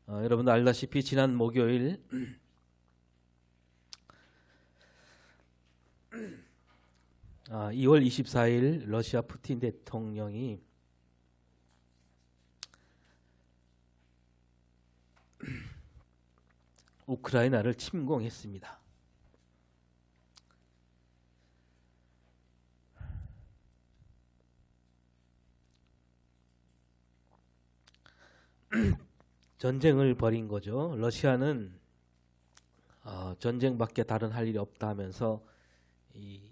여러분도 알다시피 지난 목요일 2월 24일 러시아 푸틴 대통령이 우크라이나를 침공했습니다. 전쟁을 벌인 거죠. 러시아는 전쟁밖에 다른 할 일이 없다 하면서 이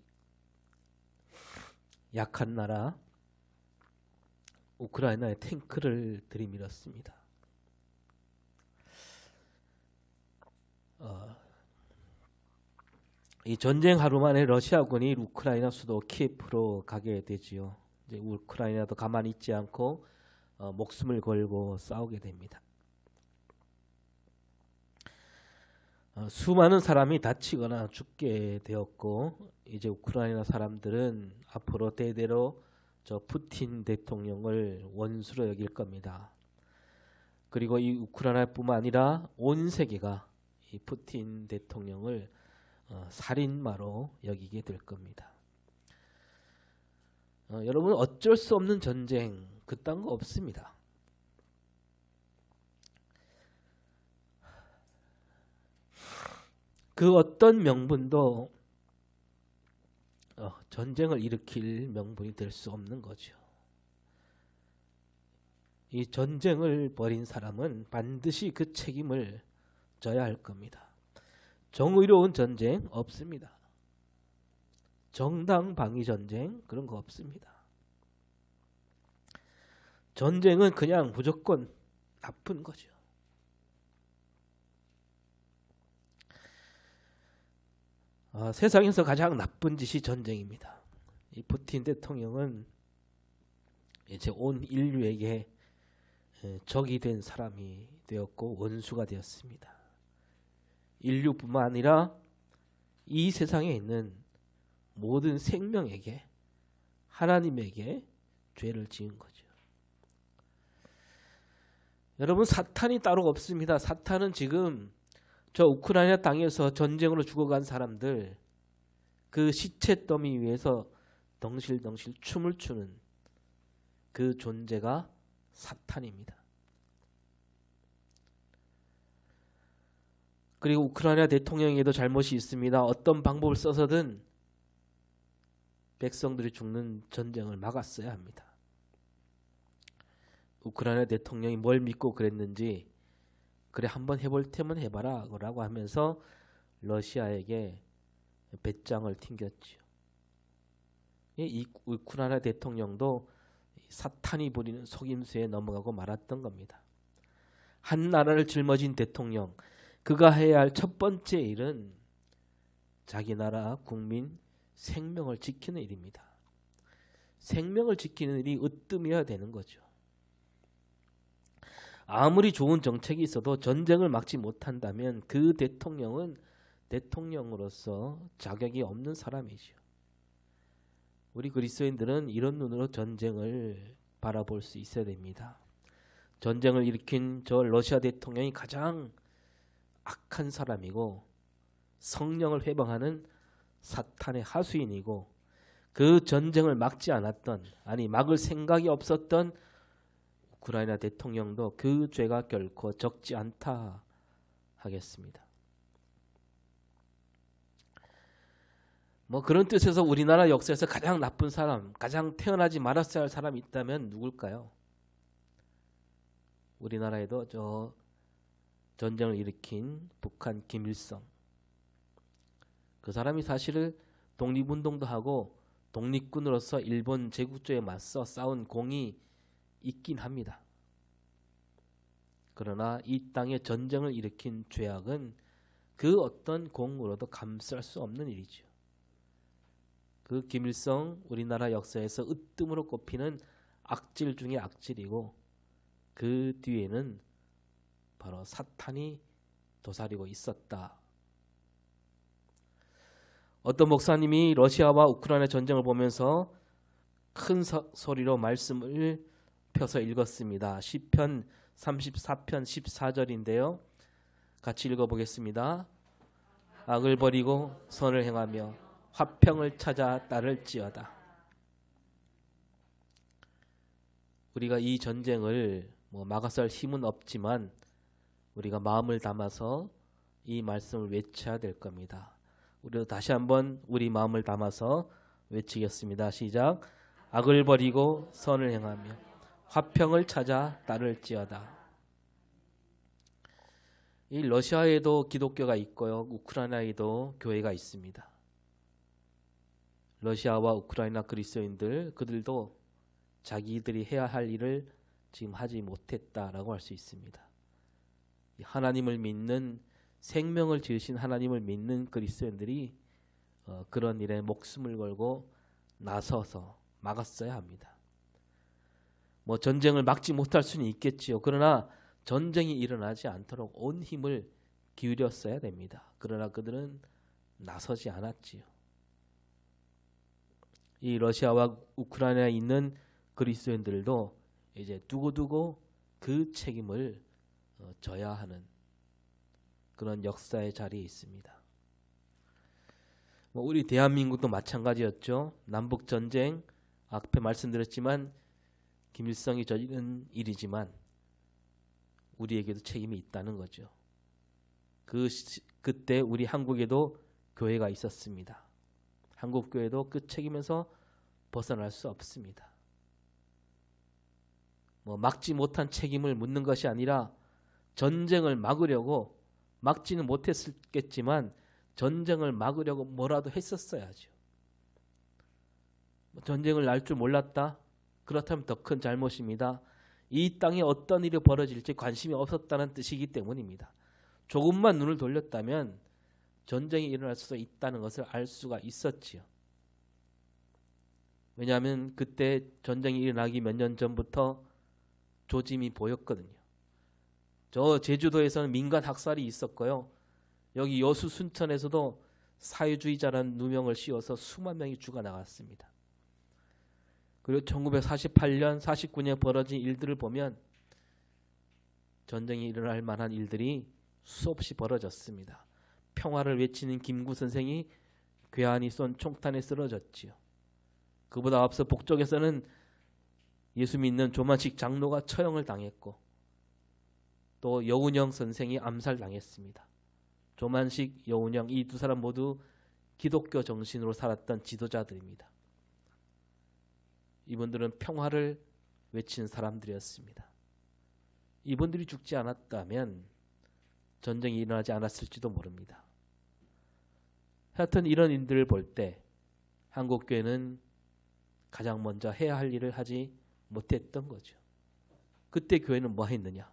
약한 나라 우크라이나에 탱크를 들이밀었습니다. 이 전쟁 하루 만에 러시아군이 우크라이나 수도 키예프로 가게 되지요. 이제 우크라이나도 가만히 있지 않고 목숨을 걸고 싸우게 됩니다. 수많은 사람이 다치거나 죽게 되었고, 이제 우크라이나 사람들은 앞으로 대대로 저 푸틴 대통령을 원수로 여길 겁니다. 그리고 이 우크라이나뿐만 아니라 온 세계가 이 푸틴 대통령을 살인마로 여기게 될 겁니다. 여러분, 어쩔 수 없는 전쟁 그딴 거 없습니다. 그 어떤 명분도 전쟁을 일으킬 명분이 될 수 없는 거죠. 이 전쟁을 벌인 사람은 반드시 그 책임을 져야 할 겁니다. 정의로운 전쟁 없습니다. 정당 방위 전쟁 그런 거 없습니다. 전쟁은 그냥 무조건 나쁜 거죠. 세상에서 가장 나쁜 짓이 전쟁입니다. 이 푸틴 대통령은 이제 온 인류에게 적이 된 사람이 되었고 원수가 되었습니다. 인류뿐만 아니라 이 세상에 있는 모든 생명에게, 하나님에게 죄를 지은 거죠. 여러분, 사탄이 따로 없습니다. 사탄은 지금 저 우크라이나 땅에서 전쟁으로 죽어간 사람들, 그 시체 더미 위에서 덩실덩실 춤을 추는 그 존재가 사탄입니다. 그리고 우크라이나 대통령에도 잘못이 있습니다. 어떤 방법을 써서든 백성들이 죽는 전쟁을 막았어야 합니다. 우크라이나 대통령이 뭘 믿고 그랬는지, 그래 한번 해볼 테면 해봐라 라고 하면서 러시아에게 배짱을 튕겼죠. 이 우크라이나 대통령도 사탄이 부리는 속임수에 넘어가고 말았던 겁니다. 한 나라를 짊어진 대통령, 그가 해야 할 첫 번째 일은 자기 나라 국민 생명을 지키는 일입니다. 생명을 지키는 일이 으뜸이어야 되는 거죠. 아무리 좋은 정책이 있어도 전쟁을 막지 못한다면 그 대통령은 대통령으로서 자격이 없는 사람이죠. 우리 그리스도인들은 이런 눈으로 전쟁을 바라볼 수 있어야 됩니다. 전쟁을 일으킨 저 러시아 대통령이 가장 악한 사람이고 성령을 회방하는 사탄의 하수인이고, 그 전쟁을 막지 않았던, 아니 막을 생각이 없었던 우크라이나 대통령도 그 죄가 결코 적지 않다 하겠습니다. 그런 뜻에서 우리나라 역사에서 가장 나쁜 사람, 가장 태어나지 말았어야 할 사람이 있다면 누굴까요? 우리나라에도 저 전쟁을 일으킨 북한 김일성, 그 사람이 사실은 독립운동도 하고 독립군으로서 일본 제국주의에 맞서 싸운 공이 있긴 합니다. 그러나 이 땅에 전쟁을 일으킨 죄악은 그 어떤 공으로도 감쌀 수 없는 일이죠. 그 김일성, 우리나라 역사에서 으뜸으로 꼽히는 악질 중에 악질이고, 그 뒤에는 바로 사탄이 도사리고 있었다. 어떤 목사님이 러시아와 우크라이나 전쟁을 보면서 큰 소리로 말씀을 펴서 읽었습니다. 시편 34편 14절인데요. 같이 읽어보겠습니다. 악을 버리고 선을 행하며 화평을 찾아 따를지어다. 우리가 이 전쟁을 막아설 힘은 없지만 우리가 마음을 담아서 이 말씀을 외쳐야 될 겁니다. 우리도 다시 한번 우리 마음을 담아서 외치겠습니다. 시작. 악을 버리고 선을 행하며 화평을 찾아 따를지어다. 이 러시아에도 기독교가 있고요. 우크라이나에도 교회가 있습니다. 러시아와 우크라이나 그리스도인들 그들도 자기들이 해야 할 일을 지금 하지 못했다라고 할 수 있습니다. 하나님을 믿는 생명을 지으신 하나님을 믿는 그리스도인들이 그런 일에 목숨을 걸고 나서서 막았어야 합니다. 전쟁을 막지 못할 수는 있겠지요. 그러나 전쟁이 일어나지 않도록 온 힘을 기울였어야 됩니다. 그러나 그들은 나서지 않았지요. 이 러시아와 우크라이나에 있는 그리스도인들도 이제 두고두고 그 책임을 져야 하는 그런 역사의 자리에 있습니다. 우리 대한민국도 마찬가지였죠. 남북전쟁 앞에 말씀드렸지만 김일성이 저지른 일이지만 우리에게도 책임이 있다는 거죠. 그때 우리 한국에도 교회가 있었습니다. 한국 교회도 그 책임에서 벗어날 수 없습니다. 막지 못한 책임을 묻는 것이 아니라 전쟁을 막으려고 막지는 못했겠지만 전쟁을 막으려고 뭐라도 했었어야죠. 전쟁을 날 줄 몰랐다? 그렇다면 더 큰 잘못입니다. 이 땅에 어떤 일이 벌어질지 관심이 없었다는 뜻이기 때문입니다. 조금만 눈을 돌렸다면 전쟁이 일어날 수도 있다는 것을 알 수가 있었지요. 왜냐하면 그때 전쟁이 일어나기 몇 년 전부터 조짐이 보였거든요. 저 제주도에서는 민간 학살이 있었고요. 여기 여수 순천에서도 사회주의자라는 누명을 씌워서 수만 명이 죽어나갔습니다. 그리고 1948년, 49년 벌어진 일들을 보면 전쟁이 일어날 만한 일들이 수없이 벌어졌습니다. 평화를 외치는 김구 선생이 괴한이 쏜 총탄에 쓰러졌지요. 그보다 앞서 북쪽에서는 예수 믿는 조만식 장로가 처형을 당했고 또 여운형 선생이 암살당했습니다. 조만식, 여운형 이 두 사람 모두 기독교 정신으로 살았던 지도자들입니다. 이분들은 평화를 외치는 사람들이었습니다. 이분들이 죽지 않았다면 전쟁이 일어나지 않았을지도 모릅니다. 하여튼 이런 일들을 볼 때 한국교회는 가장 먼저 해야 할 일을 하지 못했던 거죠. 그때 교회는 뭐 했느냐?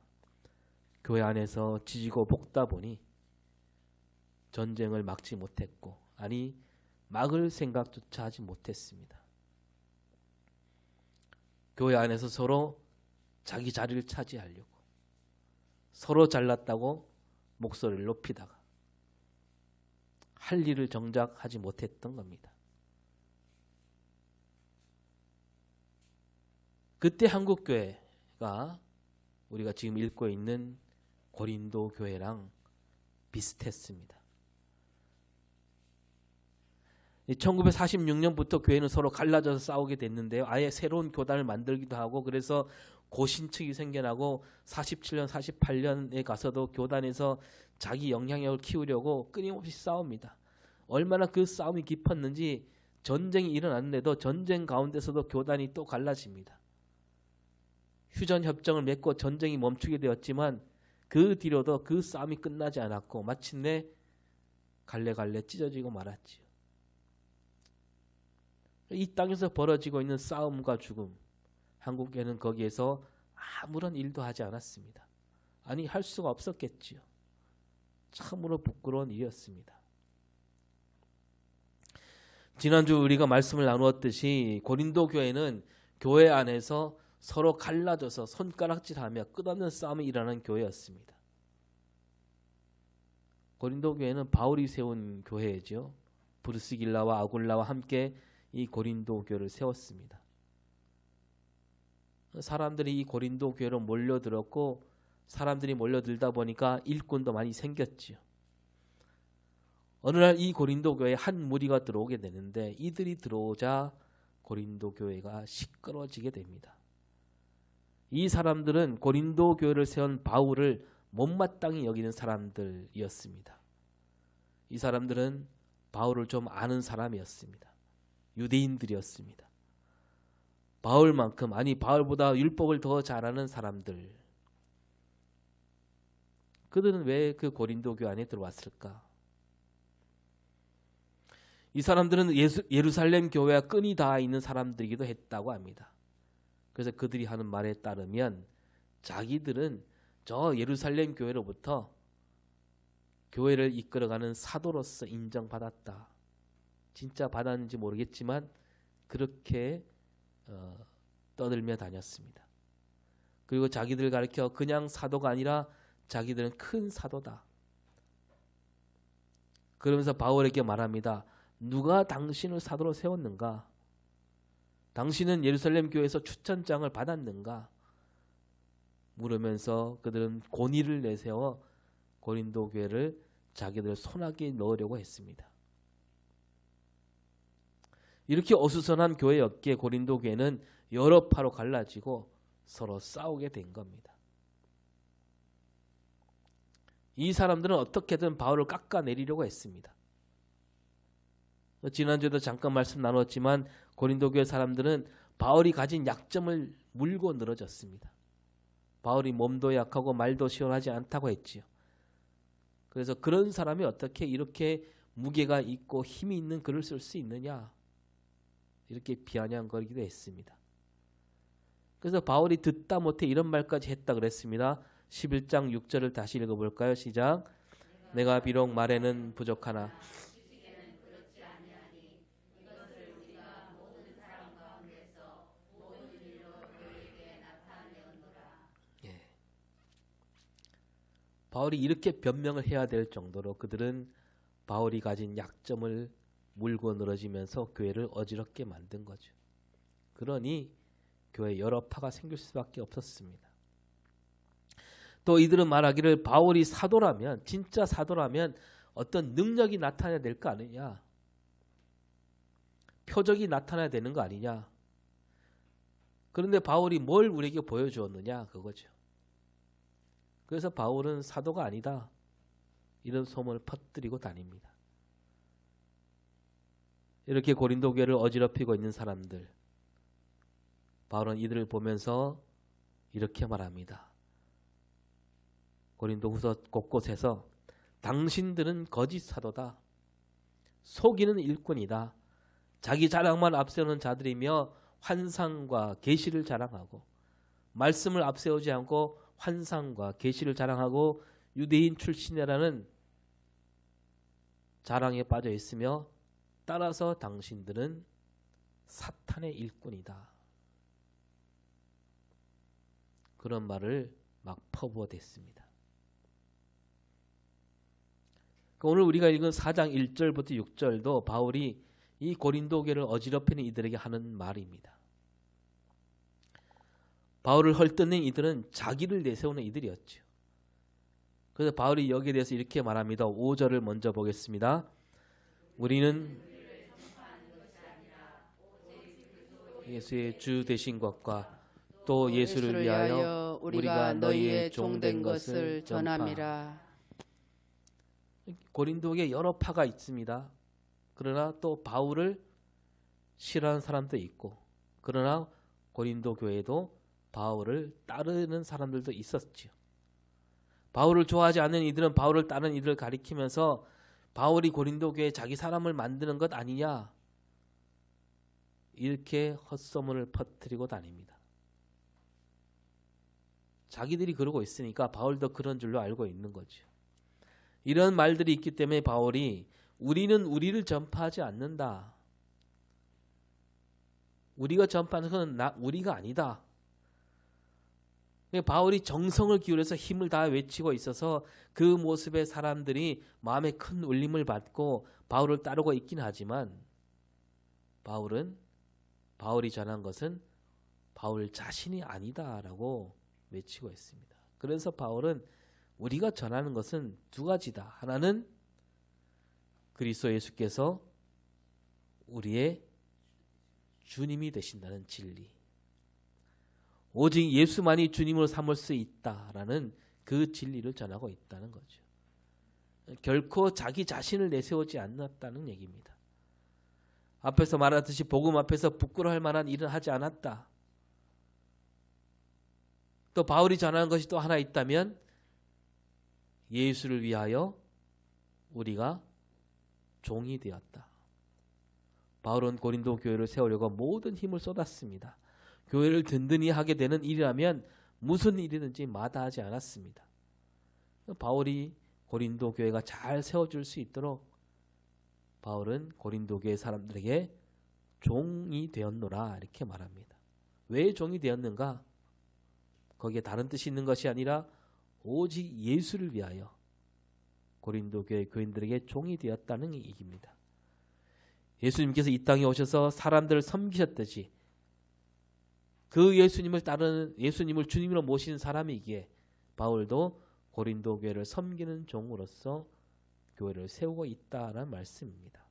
교회 안에서 지지고 볶다 보니 전쟁을 막지 못했고 아니 막을 생각조차 하지 못했습니다. 교회 안에서 서로 자기 자리를 차지하려고 서로 잘났다고 목소리를 높이다가 할 일을 정작 하지 못했던 겁니다. 그때 한국교회가 우리가 지금 읽고 있는 고린도 교회랑 비슷했습니다. 1946년부터 교회는 서로 갈라져서 싸우게 됐는데요. 아예 새로운 교단을 만들기도 하고 그래서 고신측이 생겨나고 47년, 48년에 가서도 교단에서 자기 영향력을 키우려고 끊임없이 싸웁니다. 얼마나 그 싸움이 깊었는지 전쟁이 일어났는데도 전쟁 가운데서도 교단이 또 갈라집니다. 휴전협정을 맺고 전쟁이 멈추게 되었지만 그 뒤로도 그 싸움이 끝나지 않았고 마침내 갈래갈래 찢어지고 말았지요. 이 땅에서 벌어지고 있는 싸움과 죽음, 한국에는 거기에서 아무런 일도 하지 않았습니다. 아니 할 수가 없었겠지요. 참으로 부끄러운 일이었습니다. 지난주 우리가 말씀을 나누었듯이 고린도 교회는 교회 안에서 서로 갈라져서 손가락질하며 끝없는 싸움이 일어나는 교회였습니다. 고린도 교회는 바울이 세운 교회죠. 브루스길라와 아굴라와 함께 이 고린도 교회를 세웠습니다. 사람들이 이 고린도 교회로 몰려들었고 사람들이 몰려들다 보니까 일꾼도 많이 생겼지요. 어느 날 이 고린도 교회에 한 무리가 들어오게 되는데 이들이 들어오자 고린도 교회가 시끄러워지게 됩니다. 이 사람들은 고린도 교회를 세운 바울을 못마땅히 여기는 사람들이었습니다. 이 사람들은 바울을 좀 아는 사람이었습니다. 유대인들이었습니다. 바울만큼, 아니 바울보다 율법을 더 잘 아는 사람들. 그들은 왜 그 고린도 교회 안에 들어왔을까? 이 사람들은 예루살렘 교회와 끈이 닿아 있는 사람들이기도 했다고 합니다. 그래서 그들이 하는 말에 따르면 자기들은 저 예루살렘 교회로부터 교회를 이끌어가는 사도로서 인정받았다. 진짜 받았는지 모르겠지만 그렇게 떠들며 다녔습니다. 그리고 자기들 가르쳐 그냥 사도가 아니라 자기들은 큰 사도다. 그러면서 바울에게 말합니다. 누가 당신을 사도로 세웠는가? 당신은 예루살렘 교회에서 추천장을 받았는가? 물으면서 그들은 권위를 내세워 고린도 교회를 자기들 손아귀에 넣으려고 했습니다. 이렇게 어수선한 교회였기에 고린도 교회는 여러 파로 갈라지고 서로 싸우게 된 겁니다. 이 사람들은 어떻게든 바울을 깎아내리려고 했습니다. 지난주에도 잠깐 말씀 나눴지만 고린도 교회 사람들은 바울이 가진 약점을 물고 늘어졌습니다. 바울이 몸도 약하고 말도 시원하지 않다고 했지요. 그래서 그런 사람이 어떻게 이렇게 무게가 있고 힘이 있는 글을 쓸 수 있느냐, 이렇게 비아냥거리기도 했습니다. 그래서 바울이 듣다 못해 이런 말까지 했다 그랬습니다. 11장 6절을 다시 읽어볼까요? 시작. 내가 비록 말에는 부족하나 바울이 이렇게 변명을 해야 될 정도로 그들은 바울이 가진 약점을 물고 늘어지면서 교회를 어지럽게 만든 거죠. 그러니 교회 여러 파가 생길 수밖에 없었습니다. 또 이들은 말하기를 바울이 사도라면, 진짜 사도라면 어떤 능력이 나타나야 될 거 아니냐, 표적이 나타나야 되는 거 아니냐. 그런데 바울이 뭘 우리에게 보여주었느냐, 그거죠. 그래서 바울은 사도가 아니다, 이런 소문을 퍼뜨리고 다닙니다. 이렇게 고린도 교회를 어지럽히고 있는 사람들, 바울은 이들을 보면서 이렇게 말합니다. 고린도후서 곳곳에서 당신들은 거짓 사도다, 속이는 일꾼이다, 자기 자랑만 앞세우는 자들이며 환상과 계시를 자랑하고 말씀을 앞세우지 않고 환상과 계시를 자랑하고 유대인 출신이라는 자랑에 빠져 있으며 따라서 당신들은 사탄의 일꾼이다. 그런 말을 막 퍼부어댔습니다. 오늘 우리가 읽은 4장 1절부터 6절도 바울이 이 고린도 교회를 어지럽히는 이들에게 하는 말입니다. 바울을 헐뜯는 이들은 자기를 내세우는 이들이었죠. 그래서 바울이 여기에 대해서 이렇게 말합니다. 5절을 먼저 보겠습니다. 우리는 예수의 주 되신 것과 또 예수를 위하여 우리가 너희의 종된 것을 전함이라. 고린도에 여러 파가 있습니다. 그러나 또 바울을 싫어하는 사람도 있고, 그러나 고린도 교회도 바울을 따르는 사람들도 있었지요. 바울을 좋아하지 않는 이들은 바울을 따르는 이들을 가리키면서 바울이 고린도 교회에 자기 사람을 만드는 것 아니냐, 이렇게 헛소문을 퍼뜨리고 다닙니다. 자기들이 그러고 있으니까 바울도 그런 줄로 알고 있는 거죠. 이런 말들이 있기 때문에 바울이 우리는 우리를 전파하지 않는다, 우리가 전파하는 것은 우리가 아니다. 바울이 정성을 기울여서 힘을 다해 외치고 있어서 그 모습에 사람들이 마음에 큰 울림을 받고 바울을 따르고 있긴 하지만 바울이 전한 것은 바울 자신이 아니다라고 외치고 있습니다. 그래서 바울은 우리가 전하는 것은 두 가지다. 하나는 그리스도 예수께서 우리의 주님이 되신다는 진리. 오직 예수만이 주님으로 삼을 수 있다라는 그 진리를 전하고 있다는 거죠. 결코 자기 자신을 내세우지 않았다는 얘기입니다. 앞에서 말하듯이 복음 앞에서 부끄러워할 만한 일은 하지 않았다. 또 바울이 전하는 것이 또 하나 있다면 예수를 위하여 우리가 종이 되었다. 바울은 고린도 교회를 세우려고 모든 힘을 쏟았습니다. 교회를 든든히 하게 되는 일이라면 무슨 일이든지 마다하지 않았습니다. 바울이 고린도 교회가 잘 세워질 수 있도록 바울은 고린도 교회 사람들에게 종이 되었노라 이렇게 말합니다. 왜 종이 되었는가? 거기에 다른 뜻이 있는 것이 아니라 오직 예수를 위하여 고린도 교회 교인들에게 종이 되었다는 얘기입니다. 예수님께서 이 땅에 오셔서 사람들을 섬기셨듯이 그 예수님을 따르는 예수님을 주님으로 모시는 사람이기에 바울도 고린도 교회를 섬기는 종으로서 교회를 세우고 있다는 말씀입니다.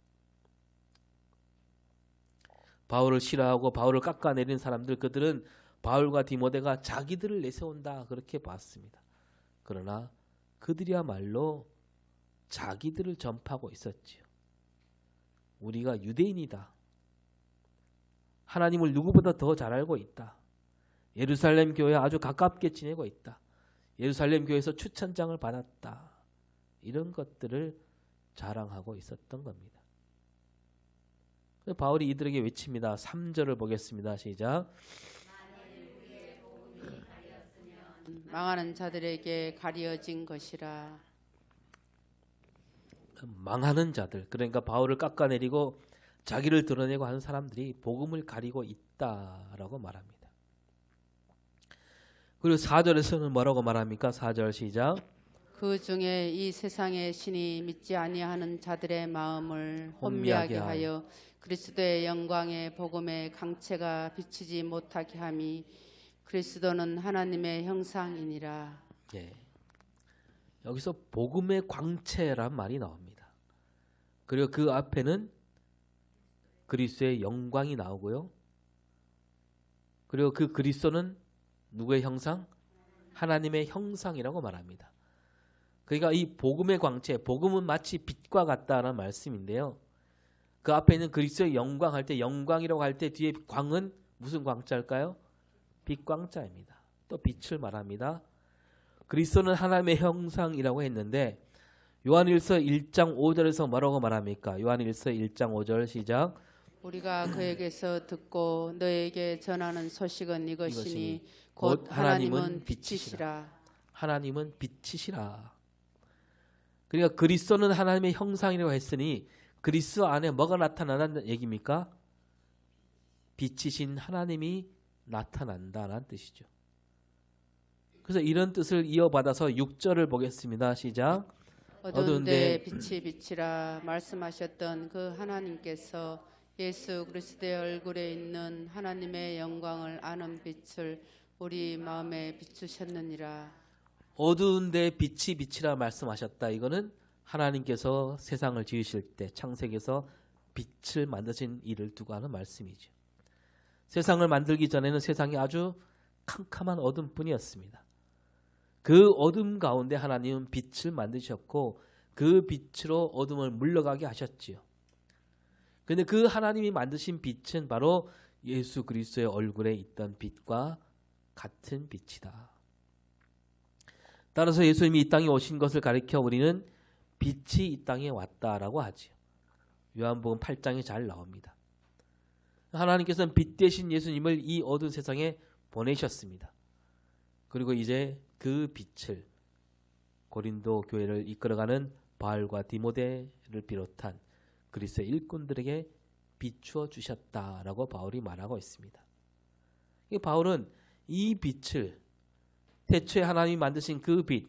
바울을 싫어하고 바울을 깎아내린 사람들, 그들은 바울과 디모데가 자기들을 내세운다 그렇게 봤습니다. 그러나 그들이야말로 자기들을 전파하고 있었지요. 우리가 유대인이다. 하나님을 누구보다 더 잘 알고 있다. 예루살렘 교회와 아주 가깝게 지내고 있다. 예루살렘 교회에서 추천장을 받았다. 이런 것들을 자랑하고 있었던 겁니다. 바울이 이들에게 외칩니다. 3절을 보겠습니다. 시작. 망하는 자들에게 가려진 것이라. 망하는 자들, 그러니까 바울을 깎아내리고 자기를 드러내고 하는 사람들이 복음을 가리고 있다라고 말합니다. 그리고 4절에서는 뭐라고 말합니까? 4절 시작. 그 중에 이 세상의 신이 믿지 아니하는 자들의 마음을 혼미하게 하여 그리스도의 영광의 복음의 강체가 비치지 못하게 함이 그리스도는 하나님의 형상이니라. 예. 여기서 복음의 광채란 말이 나옵니다. 그리고 그 앞에는 그리스도의 영광이 나오고요. 그리고 그 그리스도는 누구의 형상? 하나님의 형상이라고 말합니다. 그러니까 이 복음의 광채, 복음은 마치 빛과 같다는 말씀인데요. 그 앞에 있는 그리스도의 영광 할 때, 영광이라고 할 때 뒤에 광은 무슨 광자일까요? 빛광자입니다. 또 빛을 말합니다. 그리스도는 하나님의 형상이라고 했는데 요한일서 1장 5절에서 뭐라고 말합니까? 요한일서 1장 5절 시작. 우리가 그에게서 듣고 너에게 전하는 소식은 이것이니 곧 하나님은 하나님은 빛이시라. 하나님은 빛이시라. 그러니까 그리스도는 하나님의 형상이라고 했으니 그리스도 안에 뭐가 나타나는 얘기입니까? 빛이신 하나님이 나타난다는 뜻이죠. 그래서 이런 뜻을 이어받아서 6절을 보겠습니다. 시작. 어두운데 빛이 비치라 말씀하셨던 그 하나님께서 예수 그리스도의 얼굴에 있는 하나님의 영광을 아는 빛을 우리 마음에 비추셨느니라. 어두운데 빛이 비치라 말씀하셨다. 이거는 하나님께서 세상을 지으실 때 창세기에서 빛을 만드신 일을 두고 하는 말씀이죠. 세상을 만들기 전에는 세상이 아주 캄캄한 어둠뿐이었습니다. 그 어둠 가운데 하나님은 빛을 만드셨고 그 빛으로 어둠을 물러가게 하셨지요. 그런데 그 하나님이 만드신 빛은 바로 예수 그리스도의 얼굴에 있던 빛과 같은 빛이다. 따라서 예수님이 이 땅에 오신 것을 가리켜 우리는 빛이 이 땅에 왔다라고 하지요. 요한복음 8장에 잘 나옵니다. 하나님께서는 빛 대신 예수님을 이 어두운 세상에 보내셨습니다. 그리고 이제 그 빛을 고린도 교회를 이끌어가는 바울과 디모데를 비롯한 그리스도의 일꾼들에게 비추어 주셨다라고 바울이 말하고 있습니다. 바울은 이 빛을 태초에 하나님이 만드신 그 빛,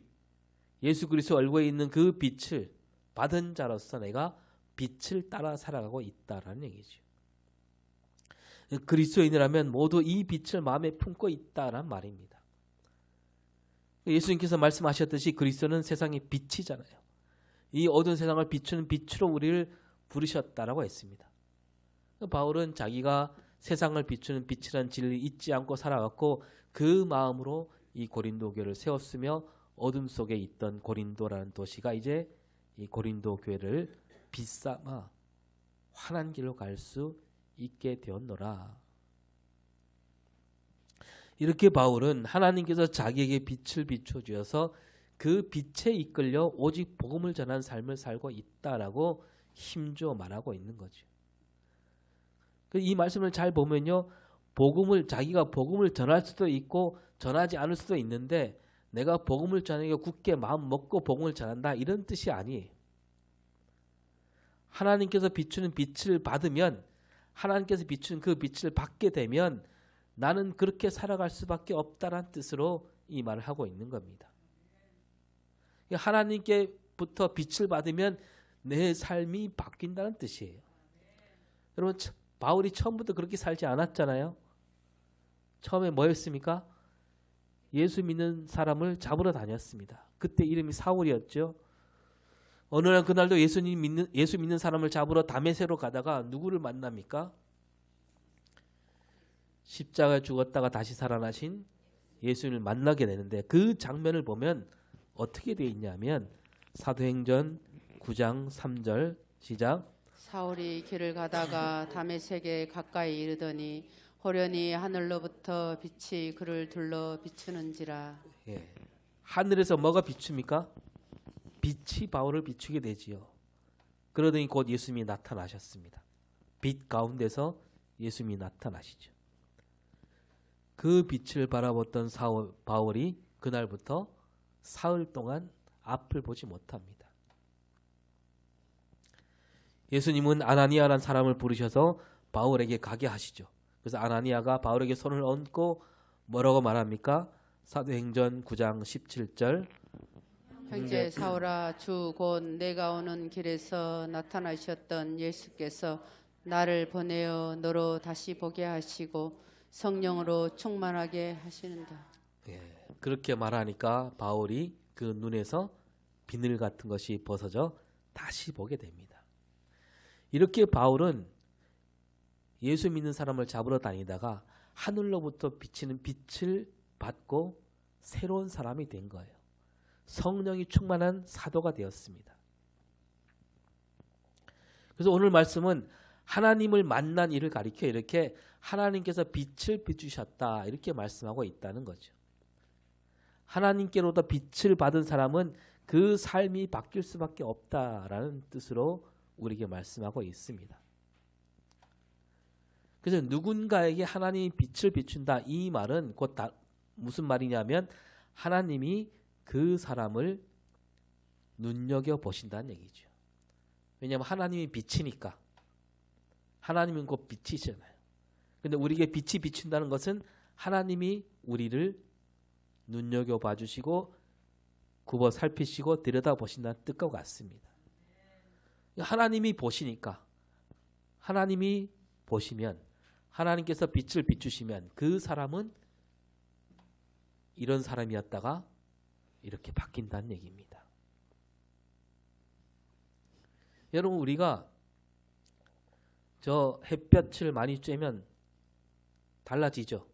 예수 그리스도 얼굴에 있는 그 빛을 받은 자로서 내가 빛을 따라 살아가고 있다라는 얘기죠. 그리스도인이라면 모두 이 빛을 마음에 품고 있다란 말입니다. 예수님께서 말씀하셨듯이 그리스도는 세상의 빛이잖아요. 이 어두운 세상을 비추는 빛으로 우리를 부르셨다라고 했습니다. 바울은 자기가 세상을 비추는 빛이라는 진리를 잊지 않고 살아갔고 그 마음으로 이 고린도 교회를 세웠으며 어둠 속에 있던 고린도라는 도시가 이제 이 고린도 교회를 빛삼아 환한 길로 갈 수 있게 되었노라. 이렇게 바울은 하나님께서 자기에게 빛을 비춰 주셔서 그 빛에 이끌려 오직 복음을 전하는 삶을 살고 있다라고 힘주어 말하고 있는 거죠. 이 말씀을 잘 보면요, 자기가 복음을 전할 수도 있고 전하지 않을 수도 있는데 내가 복음을 전하기 굳게 마음 먹고 복음을 전한다 이런 뜻이 아니에요. 하나님께서 비추는 빛을 받으면, 하나님께서 비추는 그 빛을 받게 되면 나는 그렇게 살아갈 수밖에 없다라는 뜻으로 이 말을 하고 있는 겁니다. 하나님께부터 빛을 받으면 내 삶이 바뀐다는 뜻이에요. 여러분, 바울이 처음부터 그렇게 살지 않았잖아요. 처음에 뭐였습니까? 예수 믿는 사람을 잡으러 다녔습니다. 그때 이름이 사울이었죠. 어느 날 그날도 예수 믿는 사람을 잡으러 다메섹으로 가다가 누구를 만납니까? 십자가에 죽었다가 다시 살아나신 예수님을 만나게 되는데 그 장면을 보면 어떻게 되어 있냐면 사도행전 9장 3절 시작. 사울이 길을 가다가 다메섹에 가까이 이르더니 호련히 하늘로부터 빛이 그를 둘러 비추는지라. 예. 하늘에서 뭐가 비춥니까? 빛이 바울을 비추게 되지요. 그러더니 곧 예수님이 나타나셨습니다. 빛 가운데서 예수님이 나타나시죠. 그 빛을 바라봤던 바울이 그날부터 사흘 동안 앞을 보지 못합니다. 예수님은 아나니아라는 사람을 부르셔서 바울에게 가게 하시죠. 그래서 아나니아가 바울에게 손을 얹고 뭐라고 말합니까? 사도행전 9장 17절. 형제 사울아, 주 곧 내가 오는 길에서 나타나셨던 예수께서 나를 보내어 너로 다시 보게 하시고 성령으로 충만하게 하시는다. 예, 그렇게 말하니까 바울이 그 눈에서 비늘 같은 것이 벗어져 다시 보게 됩니다. 이렇게 바울은 예수 믿는 사람을 잡으러 다니다가 하늘로부터 비치는 빛을 받고 새로운 사람이 된 거예요. 성령이 충만한 사도가 되었습니다. 그래서 오늘 말씀은 하나님을 만난 일을 가리켜 이렇게 하나님께서 빛을 비추셨다 이렇게 말씀하고 있다는 거죠. 하나님께로부터 빛을 받은 사람은 그 삶이 바뀔 수밖에 없다라는 뜻으로 우리에게 말씀하고 있습니다. 그래서 누군가에게 하나님이 빛을 비춘다 이 말은 곧 무슨 말이냐면 하나님이 그 사람을 눈여겨보신다는 얘기죠. 왜냐하면 하나님이 빛이니까. 하나님은 곧 빛이잖아요. 그런데 우리에게 빛이 비춘다는 것은 하나님이 우리를 눈여겨봐 주시고 굽어 살피시고 들여다보신다는 뜻과 같습니다. 하나님이 보시니까, 하나님이 보시면, 하나님께서 빛을 비추시면 그 사람은 이런 사람이었다가 이렇게 바뀐다는 얘기입니다. 여러분, 우리가 저 햇볕을 많이 쬐면 달라지죠.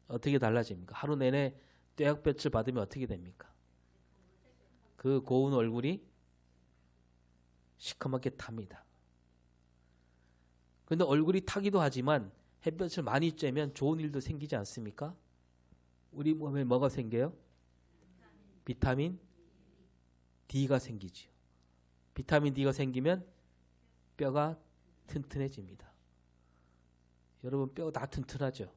어떻게 달라집니까? 하루 내내 떼약볕을 받으면 어떻게 됩니까? 그 고운 얼굴이 시커멓게 탑니다. 그런데 얼굴이 타기도 하지만 햇볕을 많이 쬐면 좋은 일도 생기지 않습니까? 우리 몸에 뭐가 생겨요? 비타민 D가 생기죠. 비타민 D가 생기면 뼈가 튼튼해집니다. 여러분 뼈 다 튼튼하죠?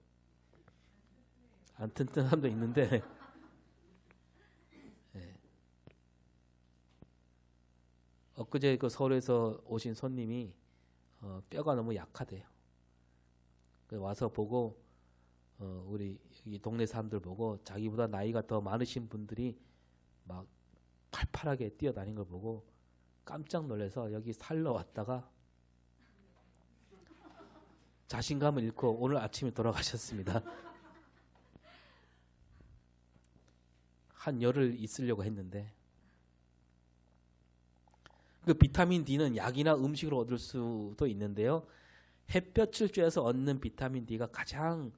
안 튼튼한 사람도 있는데 네. 엊그제 그 서울에서 오신 손님이 뼈가 너무 약하대요. 와서 보고 우리 여기 동네 사람들 보고 자기보다 나이가 더 많으신 분들이 막 팔팔하게 뛰어다니는 걸 보고 깜짝 놀라서 여기 살러 왔다가 자신감을 잃고 오늘 아침에 돌아가셨습니다. 한 열흘 있으려고 했는데 그 비타민 D는 약이나 음식으로 얻을 수도 있는데요. 햇볕을 쬐서 얻는 비타민 D가 가장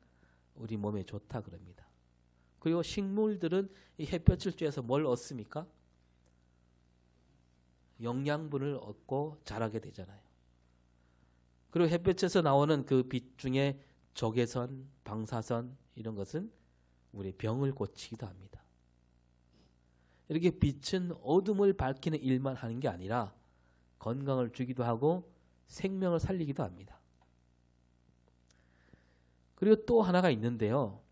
우리 몸에 좋다 그럽니다. 그리고 식물들은 이 햇볕을 쬐서 뭘 얻습니까? 영양분을 얻고 자라게 되잖아요. 그리고 햇볕에서 나오는 그 빛 중에 적외선, 방사선 이런 것은 우리 병을 고치기도 합니다. 이렇게 빛은 어둠을 밝히는 일만 하는 게 아니라 건강을 주기도 하고 생명을 살리기도 합니다. 그리고 또 하나가 있는데요.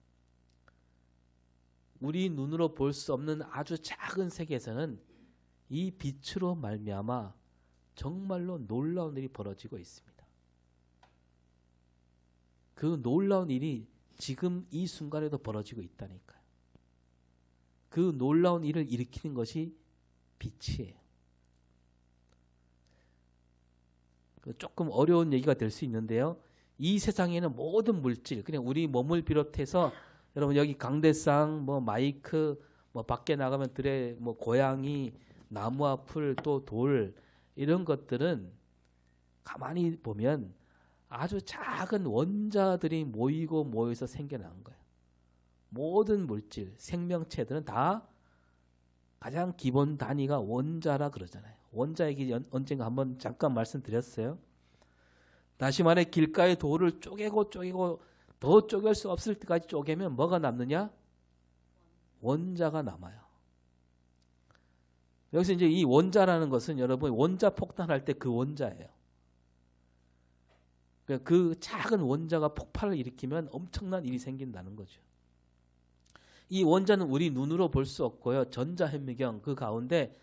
우리 눈으로 볼 수 없는 아주 작은 세계에서는 이 빛으로 말미암아 정말로 놀라운 일이 벌어지고 있습니다. 그 놀라운 일이 지금 이 순간에도 벌어지고 있다니까요. 그 놀라운 일을 일으키는 것이 빛이에요. 조금 어려운 얘기가 될 수 있는데요. 이 세상에는 모든 물질, 그냥 우리 몸을 비롯해서 여러분 여기 강대상, 뭐 마이크, 뭐 밖에 나가면 들에 뭐 고양이, 나무와 풀, 또 돌 이런 것들은 가만히 보면 아주 작은 원자들이 모이고 모여서 생겨난 거예요. 모든 물질, 생명체들은 다 가장 기본 단위가 원자라 그러잖아요. 원자 얘기 언젠가 한번 잠깐 말씀드렸어요. 다시 말해 길가의 돌을 쪼개고 더 쪼갤 수 없을 때까지 쪼개면 뭐가 남느냐? 원자가 남아요. 여기서 이제 이 원자라는 것은 여러분 원자 폭탄할 때 그 원자예요. 그 작은 원자가 폭발을 일으키면 엄청난 일이 생긴다는 거죠. 이 원자는 우리 눈으로 볼 수 없고요. 전자현미경 그 가운데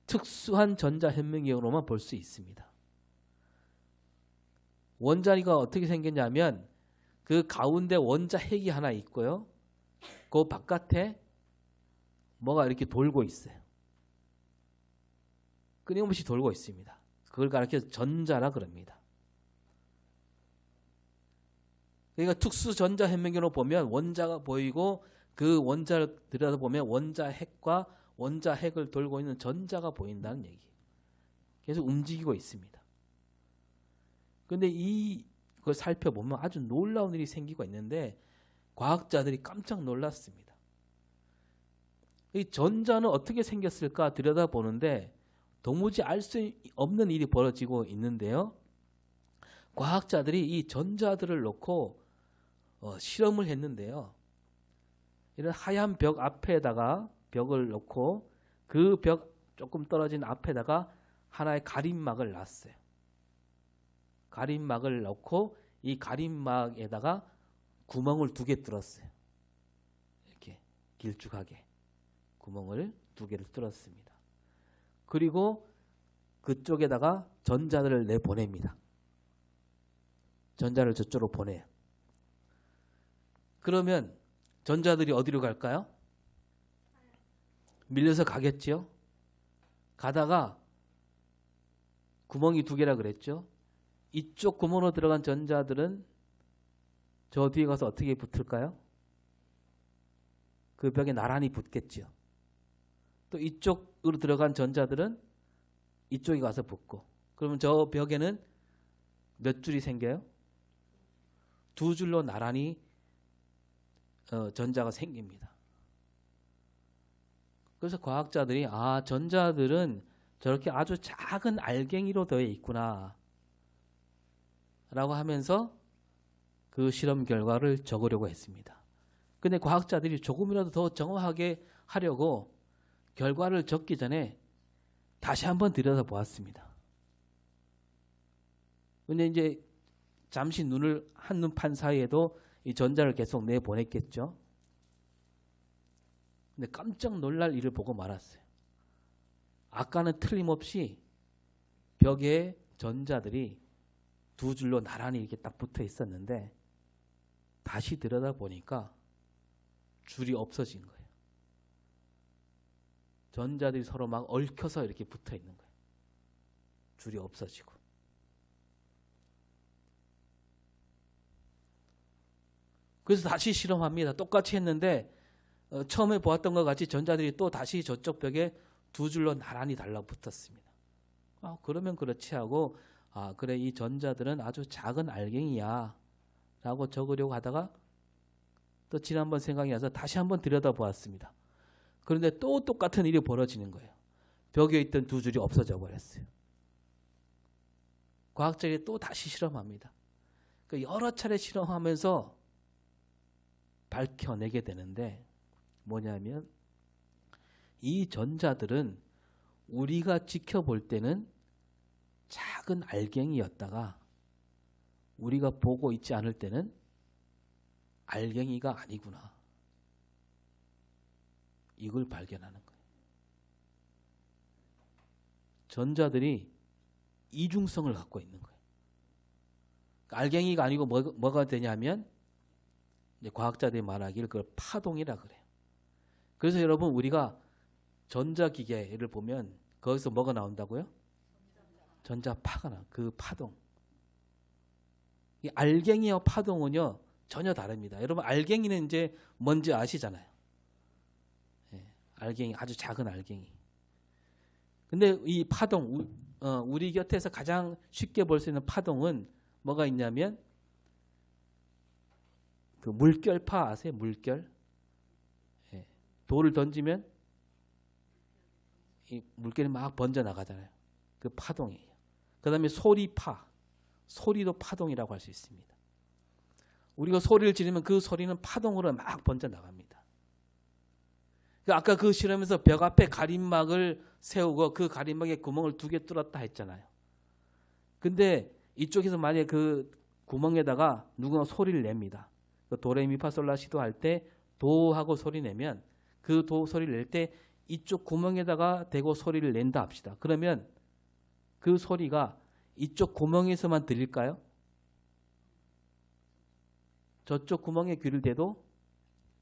특수한 전자현미경으로만 볼 수 있습니다. 원자리가 어떻게 생겼냐면 그 가운데 원자 핵이 하나 있고요. 그 바깥에 뭐가 이렇게 돌고 있어요. 끊임없이 돌고 있습니다. 그걸 가리켜서 전자라 그럽니다. 그러니까 특수 전자현미경으로 보면 원자가 보이고 그 원자를 들여다보면 원자 핵과 원자 핵을 돌고 있는 전자가 보인다는 얘기예요. 계속 움직이고 있습니다. 그런데 이걸 살펴보면 아주 놀라운 일이 생기고 있는데 과학자들이 깜짝 놀랐습니다. 이 전자는 어떻게 생겼을까 들여다보는데 도무지 알 수 없는 일이 벌어지고 있는데요. 과학자들이 이 전자들을 놓고 실험을 했는데요. 이런 하얀 벽 앞에다가 벽을 놓고 그 벽 조금 떨어진 앞에다가 하나의 가림막을 놨어요. 가림막을 넣고 이 가림막에다가 구멍을 2개 뚫었어요. 이렇게 길쭉하게 구멍을 2개를 뚫었습니다. 그리고 그쪽에다가 전자들을 내보냅니다. 전자를 저쪽으로 보내요. 그러면 전자들이 어디로 갈까요? 밀려서 가겠죠. 가다가 구멍이 2개라 그랬죠. 이쪽 구멍으로 들어간 전자들은 저 뒤에 가서 어떻게 붙을까요? 그 벽에 나란히 붙겠죠. 또 이쪽으로 들어간 전자들은 이쪽에 가서 붙고, 그러면 저 벽에는 몇 줄이 생겨요? 2줄로 나란히 전자가 생깁니다. 그래서 과학자들이 전자들은 저렇게 아주 작은 알갱이로 되어 있구나 라고 하면서 그 실험 결과를 적으려고 했습니다. 근데 과학자들이 조금이라도 더 정확하게 하려고 결과를 적기 전에 다시 한번 들여다보았습니다. 근데 이제 잠시 눈을 한눈 판 사이에도 이 전자를 계속 내보냈겠죠. 근데 깜짝 놀랄 일을 보고 말았어요. 아까는 틀림없이 벽에 전자들이 2줄로 나란히 이렇게 딱 붙어 있었는데 다시 들여다보니까 줄이 없어진 거예요. 전자들이 서로 막 얽혀서 이렇게 붙어 있는 거예요. 줄이 없어지고. 그래서 다시 실험합니다. 똑같이 했는데 처음에 보았던 것 같이 전자들이 또 다시 저쪽 벽에 두 줄로 나란히 달라붙었습니다. 그러면 그렇지 하고 그래 이 전자들은 아주 작은 알갱이야 라고 적으려고 하다가 또 지난번 생각이 나서 다시 한번 들여다보았습니다. 그런데 또 똑같은 일이 벌어지는 거예요. 벽에 있던 두 줄이 없어져 버렸어요. 과학자들이 또 다시 실험합니다. 여러 차례 실험하면서 밝혀내게 되는데 뭐냐면 이 전자들은 우리가 지켜볼 때는 작은 알갱이였다가 우리가 보고 있지 않을 때는 알갱이가 아니구나. 이걸 발견하는 거예요. 전자들이 이중성을 갖고 있는 거예요. 알갱이가 아니고 뭐가 되냐면 이제 과학자들이 말하기를 그걸 파동이라 그래요. 그래서 여러분 우리가 전자기계를 보면 거기서 뭐가 나온다고요? 전자파가 나와요. 그 파동. 이 알갱이와 파동은요 전혀 다릅니다. 여러분 알갱이는 이제 뭔지 아시잖아요. 알갱이, 아주 작은 알갱이. 근데 이 파동, 우리 곁에서 가장 쉽게 볼 수 있는 파동은 뭐가 있냐면 그 물결파 아세요? 물결. 돌을 던지면 이 물결이 막 번져 나가잖아요. 그 파동이에요. 그 다음에 소리파, 소리도 파동이라고 할 수 있습니다. 우리가 소리를 지르면 그 소리는 파동으로 막 번져 나갑니다. 아까 그 실험에서 벽 앞에 가림막을 세우고 그 가림막에 구멍을 2개 뚫었다 했잖아요. 근데 이쪽에서 만약에 그 구멍에다가 누군가 소리를 냅니다. 도레미파솔라시도 할 때 도하고 소리 내면 그 도 소리를 낼 때 이쪽 구멍에다가 대고 소리를 낸다 합시다. 그러면 그 소리가 이쪽 구멍에서만 들릴까요? 저쪽 구멍에 귀를 대도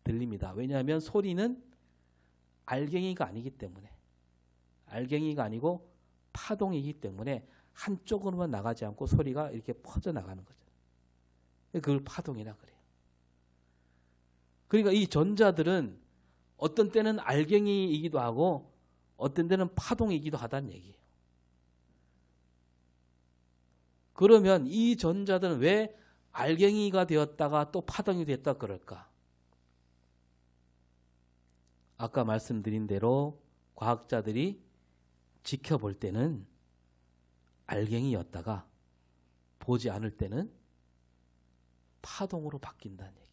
들립니다. 왜냐하면 소리는 알갱이가 아니기 때문에, 알갱이가 아니고 파동이기 때문에 한쪽으로만 나가지 않고 소리가 이렇게 퍼져나가는 거죠. 그걸 파동이라 그래요. 그러니까 이 전자들은 어떤 때는 알갱이이기도 하고 어떤 때는 파동이기도 하다는 얘기예요. 그러면 이 전자들은 왜 알갱이가 되었다가 또 파동이 됐다 그럴까? 아까 말씀드린 대로 과학자들이 지켜볼 때는 알갱이였다가 보지 않을 때는 파동으로 바뀐다는 얘기예요.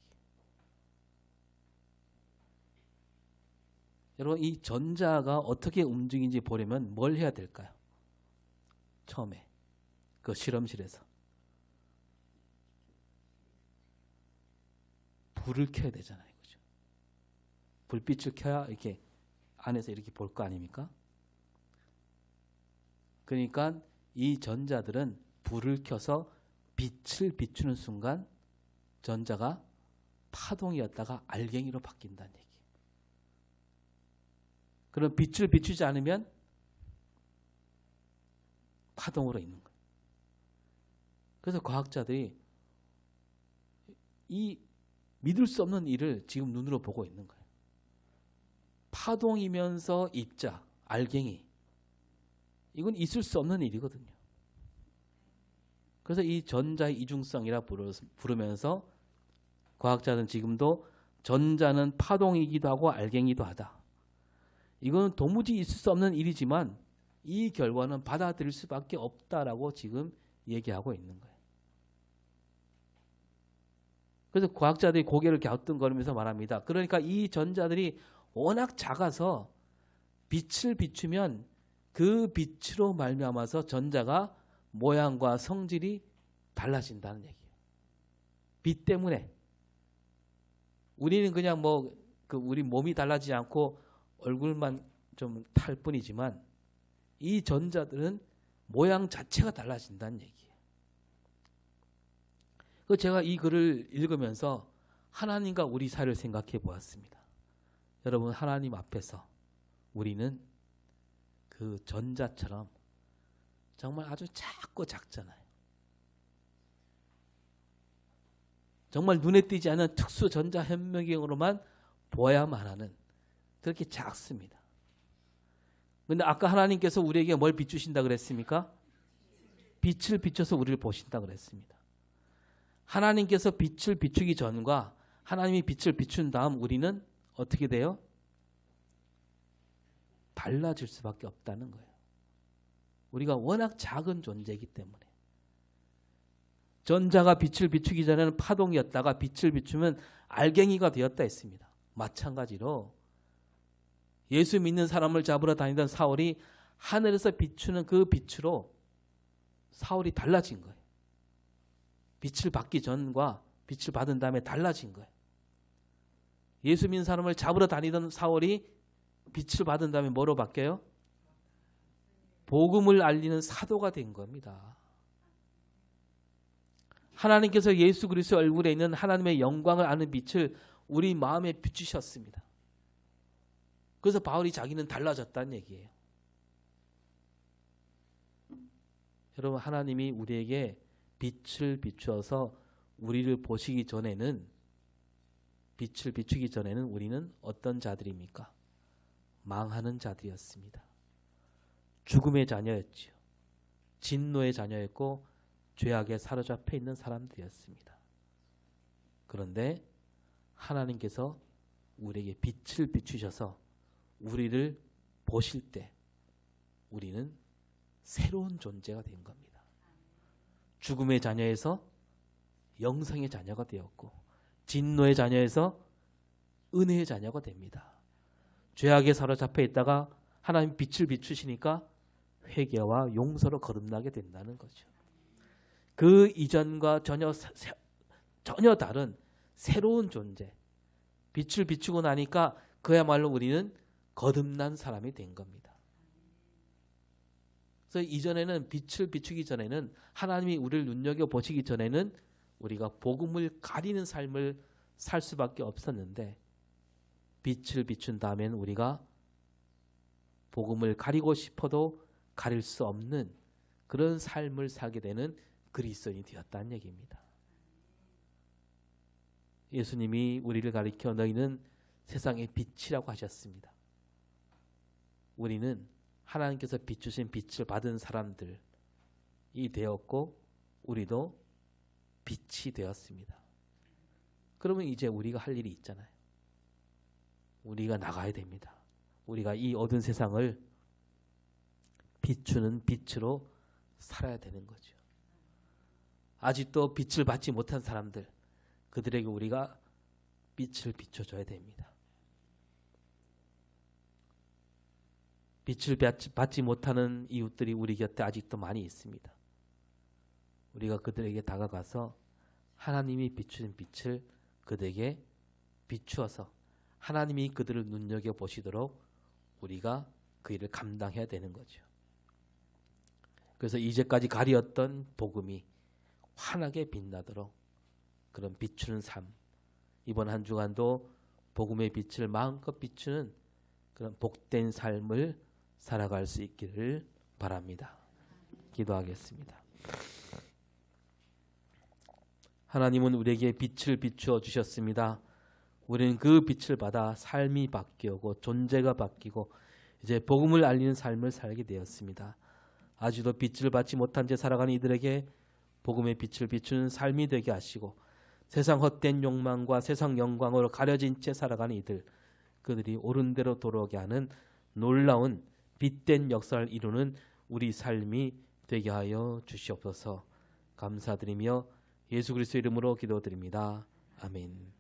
여러분 이 전자가 어떻게 움직이는지 보려면 뭘 해야 될까요? 처음에 그 실험실에서 불을 켜야 되잖아요. 그죠? 불빛을 켜야 이렇게 안에서 이렇게 볼 거 아닙니까? 그러니까 이 전자들은 불을 켜서 빛을 비추는 순간 전자가 파동이었다가 알갱이로 바뀐다는 얘기예요. 그럼 빛을 비추지 않으면 파동으로 있는 거예요. 그래서 과학자들이 이 믿을 수 없는 일을 지금 눈으로 보고 있는 거예요. 파동이면서 입자, 알갱이. 이건 있을 수 없는 일이거든요. 그래서 이 전자의 이중성이라 부르면서 과학자는 지금도 전자는 파동이기도 하고 알갱이도 하다. 이건 도무지 있을 수 없는 일이지만 이 결과는 받아들일 수밖에 없다라고 지금 얘기하고 있는 거예요. 그래서 과학자들이 고개를 갸우뚱거리면서 말합니다. 그러니까 이 전자들이 워낙 작아서 빛을 비추면 그 빛으로 말미암아서 전자가 모양과 성질이 달라진다는 얘기예요. 빛 때문에. 우리는 그냥 우리 몸이 달라지지 않고 얼굴만 좀 탈 뿐이지만 이 전자들은 모양 자체가 달라진다는 얘기예요. 제가 이 글을 읽으면서 하나님과 우리 사이를 생각해 보았습니다. 여러분 하나님 앞에서 우리는 그 전자처럼 정말 아주 작고 작잖아요. 정말 눈에 띄지 않은 특수 전자 현미경으로만 보아야만 하는 그렇게 작습니다. 근데 아까 하나님께서 우리에게 뭘 비추신다 그랬습니까? 빛을 비춰서 우리를 보신다 그랬습니다. 하나님께서 빛을 비추기 전과 하나님이 빛을 비춘 다음 우리는 어떻게 돼요? 달라질 수밖에 없다는 거예요. 우리가 워낙 작은 존재이기 때문에. 전자가 빛을 비추기 전에는 파동이었다가 빛을 비추면 알갱이가 되었다 했습니다. 마찬가지로 예수 믿는 사람을 잡으러 다니던 사울이 하늘에서 비추는 그 빛으로 사울이 달라진 거예요. 빛을 받기 전과 빛을 받은 다음에 달라진 거예요. 예수 믿는 사람을 잡으러 다니던 사울이 빛을 받은 다음에 뭐로 바뀌어요? 복음을 알리는 사도가 된 겁니다. 하나님께서 예수 그리스도의 얼굴에 있는 하나님의 영광을 아는 빛을 우리 마음에 비추셨습니다. 그래서 바울이 자기는 달라졌다는 얘기예요. 여러분, 하나님이 우리에게 빛을 비추어서 우리를 보시기 전에는, 빛을 비추기 전에는 우리는 어떤 자들입니까? 망하는 자들이었습니다. 죽음의 자녀였지요. 진노의 자녀였고 죄악에 사로잡혀 있는 사람들이었습니다. 그런데 하나님께서 우리에게 빛을 비추셔서 우리를 보실 때 우리는 새로운 존재가 된 겁니다. 죽음의 자녀에서 영생의 자녀가 되었고 진노의 자녀에서 은혜의 자녀가 됩니다. 죄악에 사로잡혀 있다가 하나님 빛을 비추시니까 회개와 용서로 거듭나게 된다는 거죠. 그 이전과 전혀 다른 새로운 존재, 빛을 비추고 나니까 그야말로 우리는 거듭난 사람이 된 겁니다. 그래서 이전에는 빛을 비추기 전에는 하나님이 우리를 눈여겨보시기 전에는 우리가 복음을 가리는 삶을 살 수밖에 없었는데 빛을 비춘 다음에는 우리가 복음을 가리고 싶어도 가릴 수 없는 그런 삶을 살게 되는 그리스도인이 되었다는 얘기입니다. 예수님이 우리를 가리켜 너희는 세상의 빛이라고 하셨습니다. 우리는 하나님께서 비추신 빛을 받은 사람들이 되었고 우리도 빛이 되었습니다. 그러면 이제 우리가 할 일이 있잖아요. 우리가 나가야 됩니다. 우리가 이 어두운 세상을 비추는 빛으로 살아야 되는 거죠. 아직도 빛을 받지 못한 사람들, 그들에게 우리가 빛을 비춰줘야 됩니다. 빛을 받지 못하는 이웃들이 우리 곁에 아직도 많이 있습니다. 우리가 그들에게 다가가서 하나님이 비추는 빛을 그들에게 비추어서 하나님이 그들을 눈여겨보시도록 우리가 그 일을 감당해야 되는 거죠. 그래서 이제까지 가리었던 복음이 환하게 빛나도록 그런 비추는 삶, 이번 한 주간도 복음의 빛을 마음껏 비추는 그런 복된 삶을 살아갈 수 있기를 바랍니다. 기도하겠습니다. 하나님은 우리에게 빛을 비추어 주셨습니다. 우리는 그 빛을 받아 삶이 바뀌고 존재가 바뀌고 이제 복음을 알리는 삶을 살게 되었습니다. 아직도 빛을 받지 못한 채 살아가는 이들에게 복음의 빛을 비추는 삶이 되게 하시고 세상 헛된 욕망과 세상 영광으로 가려진 채 살아가는 이들, 그들이 옳은 대로 돌아오게 하는 놀라운 빛된 역사를 이루는 우리 삶이 되게 하여 주시옵소서. 감사드리며 예수 그리스도 이름으로 기도드립니다. 아멘.